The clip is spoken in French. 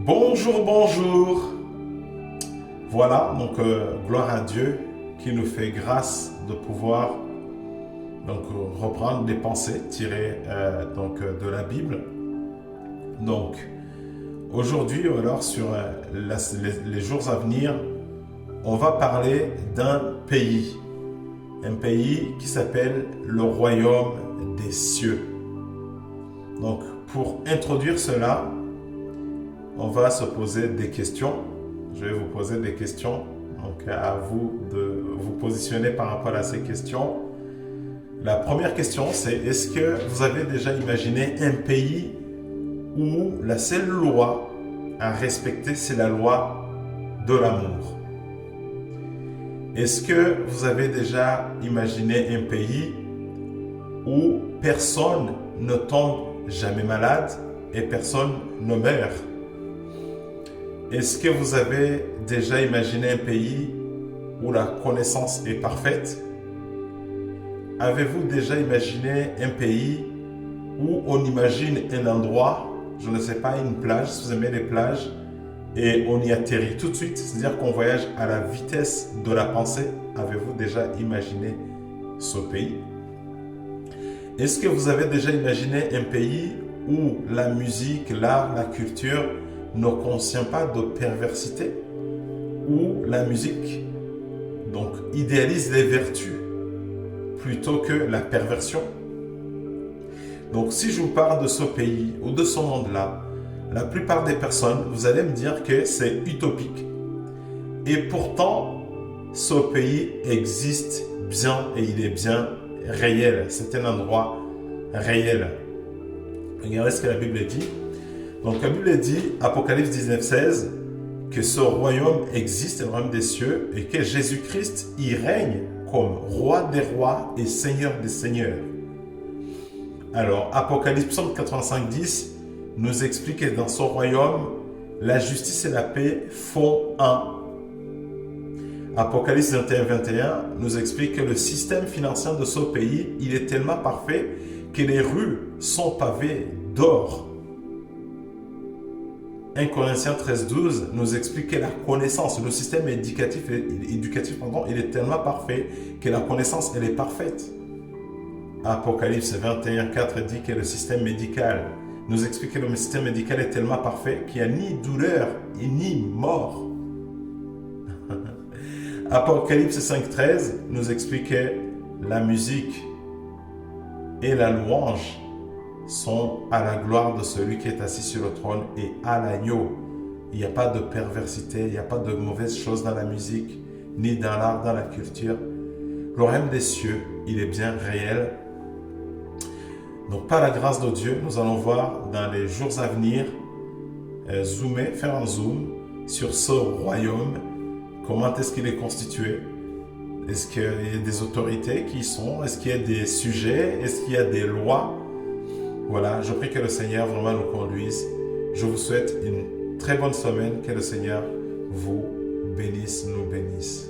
Bonjour, bonjour. Voilà, donc gloire à Dieu qui nous fait grâce de pouvoir reprendre des pensées tirées de la Bible. Donc aujourd'hui, alors sur les jours à venir, on va parler d'un pays qui s'appelle le Royaume des cieux. Donc pour introduire cela, on va se poser des questions. Je vais vous poser des questions. Donc à vous de vous positionner par rapport à ces questions. La première question, c'est est-ce que vous avez déjà imaginé un pays où la seule loi à respecter, c'est la loi de l'amour? Est-ce que vous avez déjà imaginé un pays où personne ne tombe jamais malade et personne ne meurt? Est-ce que vous avez déjà imaginé un pays où la connaissance est parfaite? Avez-vous déjà imaginé un pays où on imagine un endroit, je ne sais pas, une plage, si vous aimez les plages, et on y atterrit tout de suite, c'est-à-dire qu'on voyage à la vitesse de la pensée? Avez-vous déjà imaginé ce pays? Est-ce que vous avez déjà imaginé un pays où la musique, l'art, la culture ne contient pas de perversité, où la musique donc idéalise les vertus plutôt que la perversion? Donc si je vous parle de ce pays ou de ce monde-là, la plupart des personnes, vous allez me dire que c'est utopique. Et pourtant, ce pays existe bien et il est bien réel. C'est un endroit réel. Regardez ce que la Bible dit. Donc la Bible dit, Apocalypse 19:16, que ce royaume existe, le royaume des cieux, et que Jésus-Christ y règne comme roi des rois et seigneur des seigneurs. Alors, Apocalypse 85:10 nous explique que dans ce royaume, la justice et la paix font un. Apocalypse 21:21 nous explique que le système financier de ce pays, il est tellement parfait que les rues sont pavées d'or. 1 Corinthiens 13:12 nous explique que la connaissance, le système éducatif, il est tellement parfait que la connaissance, elle est parfaite. Apocalypse 21:4 dit que le système médical nous explique que le système médical est tellement parfait qu'il n'y a ni douleur et ni mort. Apocalypse 5:13 nous explique que la musique et la louange sont à la gloire de celui qui est assis sur le trône et à l'agneau. Il n'y a pas de perversité, il n'y a pas de mauvaises choses dans la musique, ni dans l'art, dans la culture. Le royaume des cieux, il est bien réel. Donc par la grâce de Dieu, nous allons voir dans les jours à venir, faire un zoom sur ce royaume. Comment est-ce qu'il est constitué? Est-ce qu'il y a des autorités qui y sont? Est-ce qu'il y a des sujets? Est-ce qu'il y a des lois? Voilà, je prie que le Seigneur vraiment nous conduise. Je vous souhaite une très bonne semaine. Que le Seigneur vous bénisse, nous bénisse.